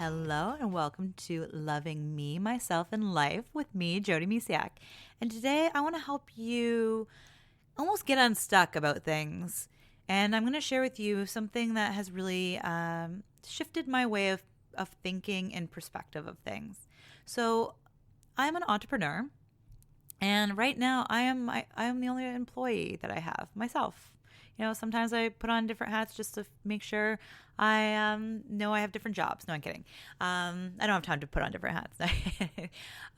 Hello and welcome to Loving Me, Myself, and Life with me, Jody Misiak. And today I want to help you almost get unstuck about things. And I'm going to share with you something that has really shifted my way of thinking and perspective of things. So I'm an entrepreneur, and right now I am the only employee that I have, myself. Sometimes I put on different hats just to make sure I know I have different jobs. No, I'm kidding. I don't have time to put on different hats.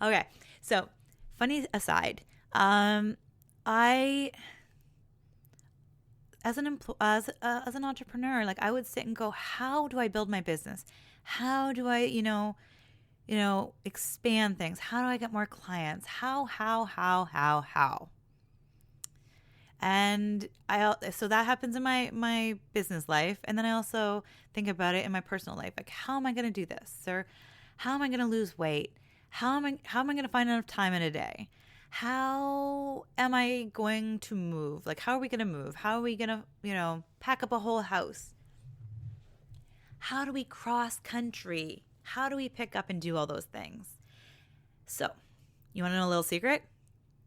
Okay, so funny aside, I as an entrepreneur, like I would sit and go, how do I build my business? How do I expand things? How do I get more clients? How? And so that happens in my business life, and then I also think about it in my personal life, like how am I going to do this, or how am I going to lose weight? How am I going to find enough time in a day? How am I going to move? Like how are we going to move? How are we going to pack up a whole house? How do we cross country? How do we pick up and do all those things? So, you want to know a little secret?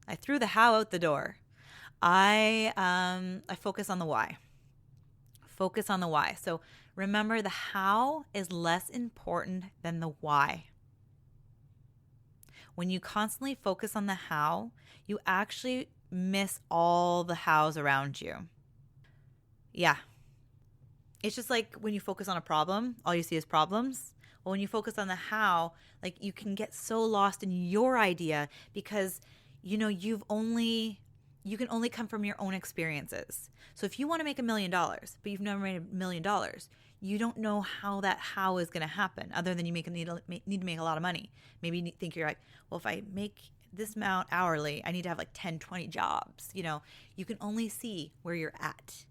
I threw the how out the door. I focus on the why. Focus on the why. So remember, the how is less important than the why. When you constantly focus on the how, you actually miss all the hows around you. Yeah. It's just like when you focus on a problem, all you see is problems. Well, when you focus on the how, like you can get so lost in your idea because you can only come from your own experiences. So if you want to make $1 million, but you've never made $1 million, you don't know how is going to happen other than you need to make a lot of money. Maybe you think you're like, well, if I make this amount hourly, I need to have like 10, 20 jobs. You can only see where you're at.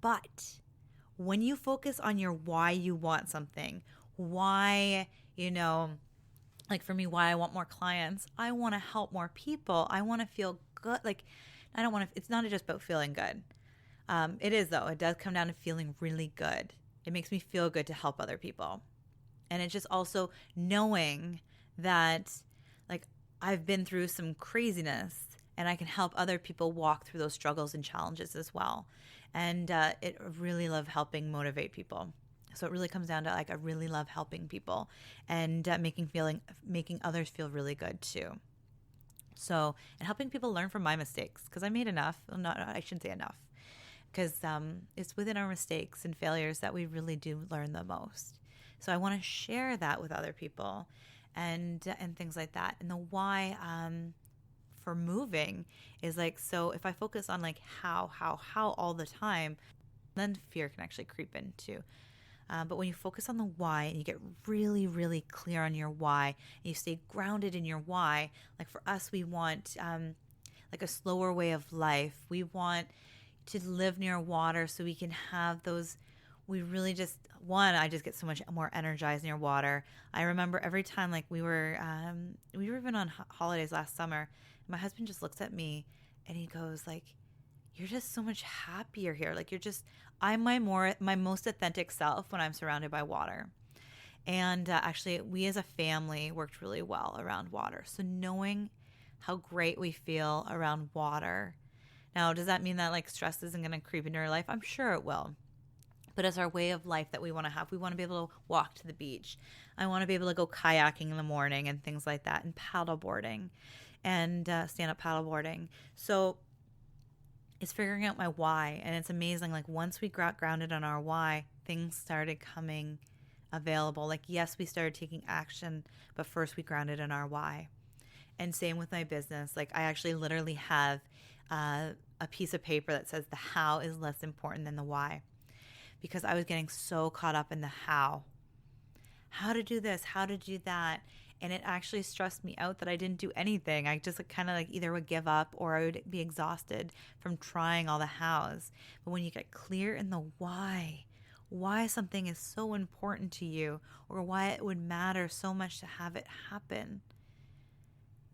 But when you focus on your why you want something, why, like for me, why I want more clients, I want to help more people. I want to feel good. Like I don't want to, it's not just about feeling good. It is though. It does come down to feeling really good. It makes me feel good to help other people. And it's just also knowing that like I've been through some craziness and I can help other people walk through those struggles and challenges as well. And it really love helping motivate people. So it really comes down to like I really love helping people and making others feel really good too. So and helping people learn from my mistakes because I made enough. Well, I shouldn't say enough because it's within our mistakes and failures that we really do learn the most. So I want to share that with other people and things like that. And the why for moving is like, so if I focus on like how all the time, then fear can actually creep in too. But when you focus on the why and you get really, really clear on your why and you stay grounded in your why, like for us, we want like a slower way of life. We want to live near water so we can have those. We really just, I just get so much more energized near water. I remember every time like we were even on holidays last summer. And my husband just looks at me and he goes like, you're just so much happier here. Like I'm my most authentic self when I'm surrounded by water. And actually, we as a family worked really well around water. So knowing how great we feel around water. Now, does that mean that like stress isn't going to creep into our life? I'm sure it will. But as our way of life that we want to have, we want to be able to walk to the beach. I want to be able to go kayaking in the morning and things like that, and paddleboarding and stand-up paddleboarding. So it's figuring out my why. And it's amazing. Like once we got grounded on our why, things started coming available. Like, yes, we started taking action, but first we grounded in our why. And same with my business. Like I actually literally have a piece of paper that says the how is less important than the why. Because I was getting so caught up in the how to do this, how to do that. And it actually stressed me out that I didn't do anything. I just kind of like either would give up or I would be exhausted from trying all the hows. But when you get clear in the why something is so important to you or why it would matter so much to have it happen,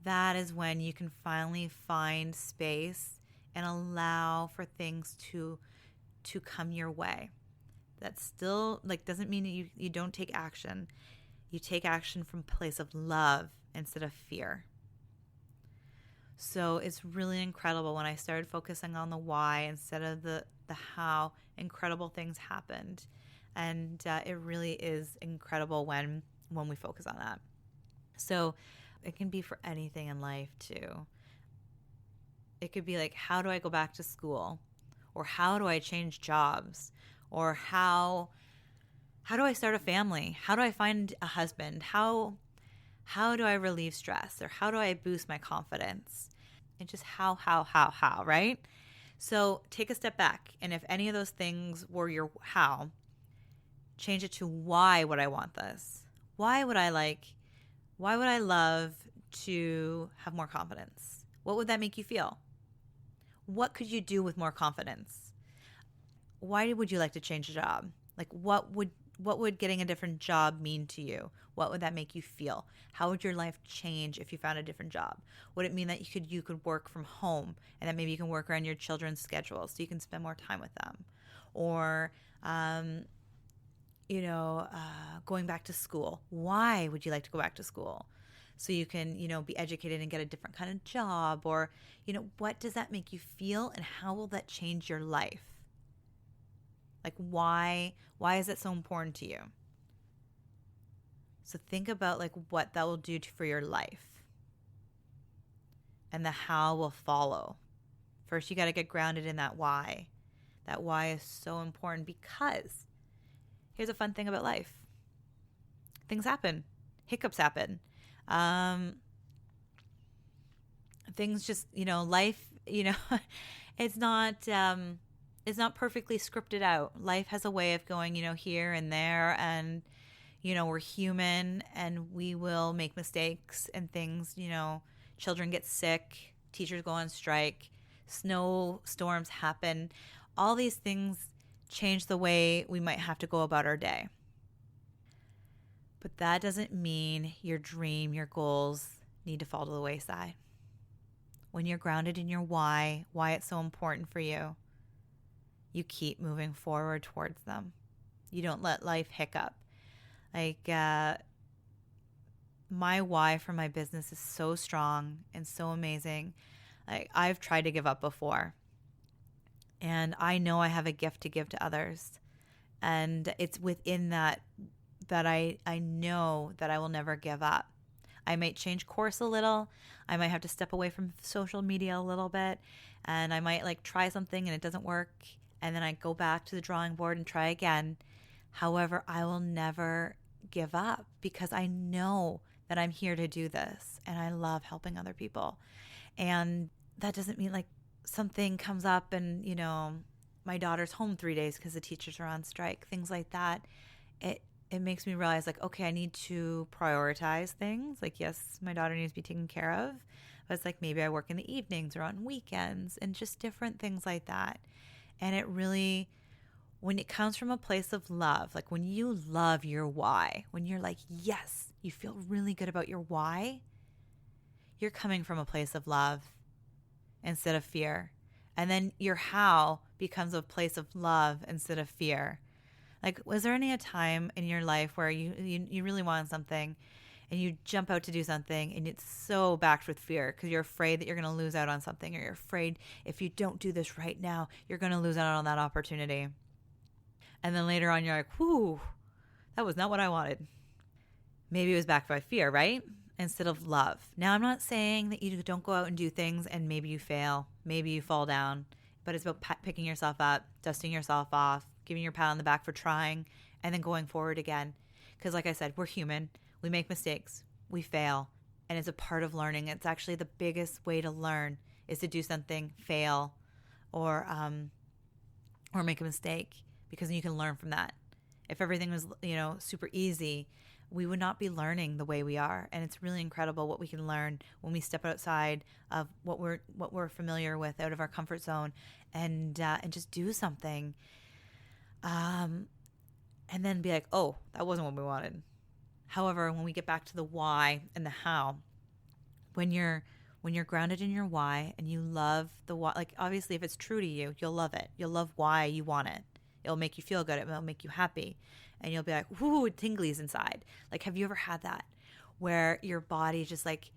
that is when you can finally find space and allow for things to come your way. That still like doesn't mean you don't take action. You take action from a place of love instead of fear. So it's really incredible when I started focusing on the why instead of the how. Incredible things happened, and it really is incredible when we focus on that. So it can be for anything in life too. It could be like, how do I go back to school, or how do I change jobs, or how do I start a family? How do I find a husband? How do I relieve stress, or how do I boost my confidence? And just how, right? So take a step back. And if any of those things were your how, change it to why would I want this? Why would I love to have more confidence? What would that make you feel? What could you do with more confidence? Why would you like to change a job? Like what would getting a different job mean to you? What would that make you feel? How would your life change if you found a different job? Would it mean that you could work from home, and that maybe you can work around your children's schedule so you can spend more time with them? Or, going back to school. Why would you like to go back to school? So you can, be educated and get a different kind of job? Or, what does that make you feel, and how will that change your life? Like why is it so important to you? So think about like what that will do for your life. And the how will follow. First, you got to get grounded in that why. That why is so important, because here's a fun thing about life. Things happen. Hiccups happen. Things just, life, it's not perfectly scripted out. Life has a way of going, here and there, and, we're human, and we will make mistakes and things, children get sick, teachers go on strike, snowstorms happen. All these things change the way we might have to go about our day. But that doesn't mean your dream, your goals need to fall to the wayside. When you're grounded in your why it's so important for you, you keep moving forward towards them. You don't let life hiccup. Like, my why for my business is so strong and so amazing. Like, I've tried to give up before, and I know I have a gift to give to others. And it's within that I know that I will never give up. I might change course a little. I might have to step away from social media a little bit, and I might like try something and it doesn't work, and then I go back to the drawing board and try again. However, I will never give up, because I know that I'm here to do this, and I love helping other people. And that doesn't mean like something comes up and, my daughter's home 3 days because the teachers are on strike, things like that. It makes me realize like, okay, I need to prioritize things. Like, yes, my daughter needs to be taken care of, but it's like maybe I work in the evenings or on weekends and just different things like that. And it really, when it comes from a place of love, like when you love your why, when you're like, yes, you feel really good about your why, you're coming from a place of love instead of fear. And then your how becomes a place of love instead of fear. Like, was there any a time in your life where you really wanted something and you jump out to do something and it's so backed with fear because you're afraid that you're going to lose out on something, or you're afraid if you don't do this right now, you're going to lose out on that opportunity. And then later on, you're like, whew, that was not what I wanted. Maybe it was backed by fear, right? Instead of love. Now, I'm not saying that you don't go out and do things and maybe you fail, maybe you fall down, but it's about picking yourself up, dusting yourself off, giving your pat on the back for trying, and then going forward again. Because like I said, we're human. We make mistakes. We fail. And it's a part of learning. It's actually the biggest way to learn is to do something, fail, or make a mistake, because you can learn from that. If everything was, super easy, we would not be learning the way we are. And it's really incredible what we can learn when we step outside of what we're familiar with, out of our comfort zone, and just do something. And then be like, oh, that wasn't what we wanted. However, when we get back to the why and the how, when you're grounded in your why and you love the why, like obviously if it's true to you, you'll love it. You'll love why you want it. It'll make you feel good. It'll make you happy. And you'll be like, whoo, tinglies inside. Like, have you ever had that where your body just like,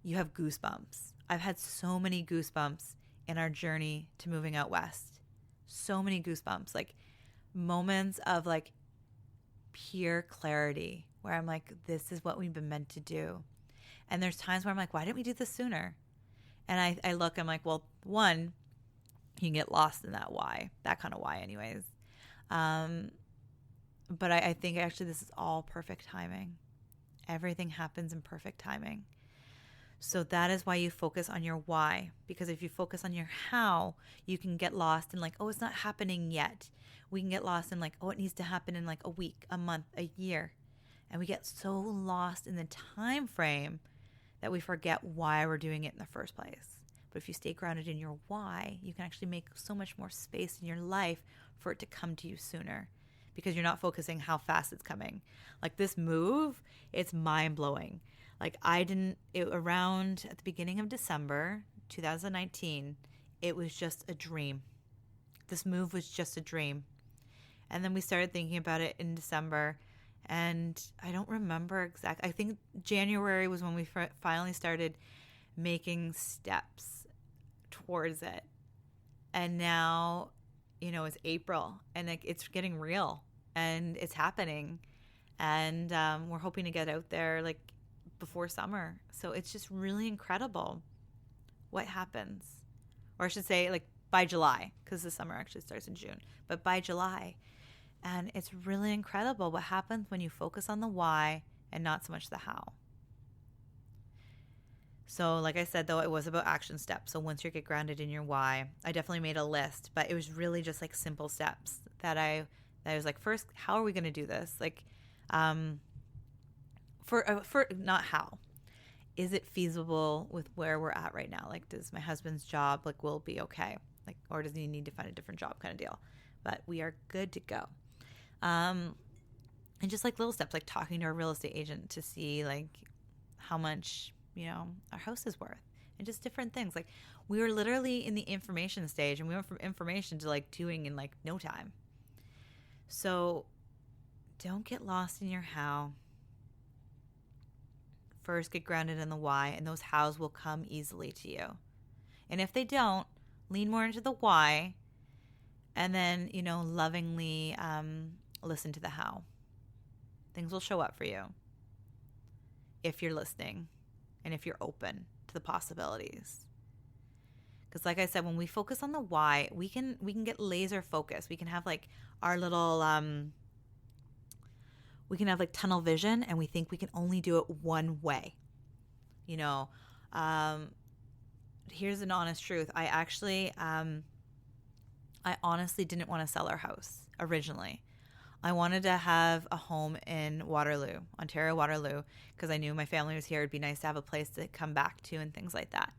you have goosebumps? I've had so many goosebumps in our journey to moving out west. So many goosebumps, like moments of like pure clarity where I'm like, this is what we've been meant to do. And there's times where I'm like, why didn't we do this sooner? And I look, I'm like, well, one, you can get lost in that why, that kind of why anyways. But I think actually this is all perfect timing. Everything happens in perfect timing. So that is why you focus on your why. Because if you focus on your how, you can get lost in like, oh, it's not happening yet. We can get lost in like, oh, it needs to happen in like a week, a month, a year. And we get so lost in the time frame that we forget why we're doing it in the first place. But if you stay grounded in your why, you can actually make so much more space in your life for it to come to you sooner, because you're not focusing how fast it's coming. Like this move, it's mind-blowing. Like around at the beginning of December 2019, it was just a dream. This move was just a dream. And then we started thinking about it in December, and I don't remember exactly. I think January was when we finally started making steps towards it. And now, it's April, and it's getting real, and it's happening. And we're hoping to get out there like before summer. So it's just really incredible what happens. Or I should say like by July, because the summer actually starts in June. But by July. And it's really incredible what happens when you focus on the why and not so much the how. So like I said, though, it was about action steps. So once you get grounded in your why, I definitely made a list, but it was really just like simple steps that I was like, first, how are we going to do this? Like, for not how. Is it feasible with where we're at right now? Like, does my husband's job, like, will be okay? Like, or does he need to find a different job kind of deal? But we are good to go. And just like little steps, like talking to a real estate agent to see like how much, our house is worth, and just different things. Like we were literally in the information stage, and we went from information to like doing in like no time. So don't get lost in your how. First, get grounded in the why, and those hows will come easily to you. And if they don't, lean more into the why, and then, lovingly listen to the how. Things will show up for you if you're listening and if you're open to the possibilities. Because like I said, when we focus on the why, we can get laser focused. We can have like our little we can have like tunnel vision, and we think we can only do it one way. Here's an honest truth. I honestly didn't want to sell our house originally. I wanted to have a home in Waterloo, Ontario, Waterloo, because I knew my family was here. It'd be nice to have a place to come back to and things like that.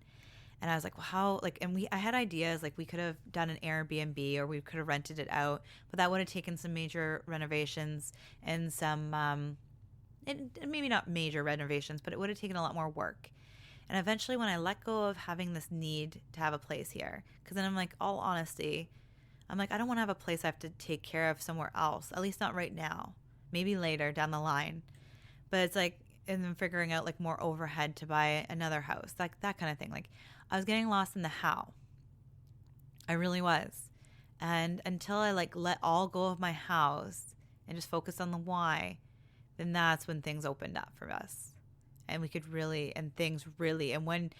And I was like, well, how, like, and I had ideas, like we could have done an Airbnb, or we could have rented it out, but that would have taken some major renovations and some, maybe not major renovations, but it would have taken a lot more work. And eventually when I let go of having this need to have a place here, because then I'm like, all honesty, I'm like, I don't want to have a place I have to take care of somewhere else, at least not right now, maybe later down the line. But it's like, and then figuring out like more overhead to buy another house, like that kind of thing. Like I was getting lost in the how. I really was. And until I like let all go of my house and just focus on the why, then that's when things opened up for us. And we could really, and things really, and when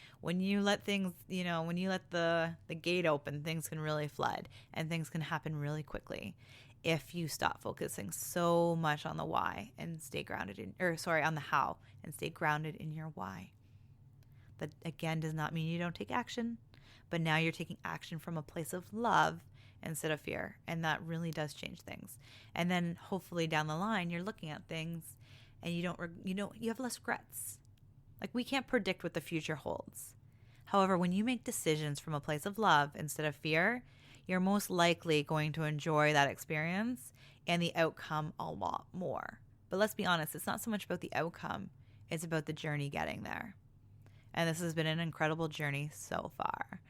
you let things, when you let the gate open, things can really flood, and things can happen really quickly if you stop focusing so much on the why and stay grounded on the how, and stay grounded in your why. That again does not mean you don't take action, but now you're taking action from a place of love instead of fear, and that really does change things. And then hopefully down the line, you're looking at things and you have less regrets. Like we can't predict what the future holds. However, when you make decisions from a place of love instead of fear, you're most likely going to enjoy that experience and the outcome a lot more. But let's be honest, it's not so much about the outcome, it's about the journey getting there. And this has been an incredible journey so far.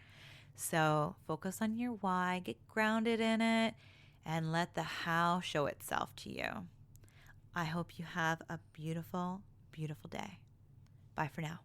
So focus on your why, get grounded in it, and let the how show itself to you. I hope you have a beautiful, beautiful day. Bye for now.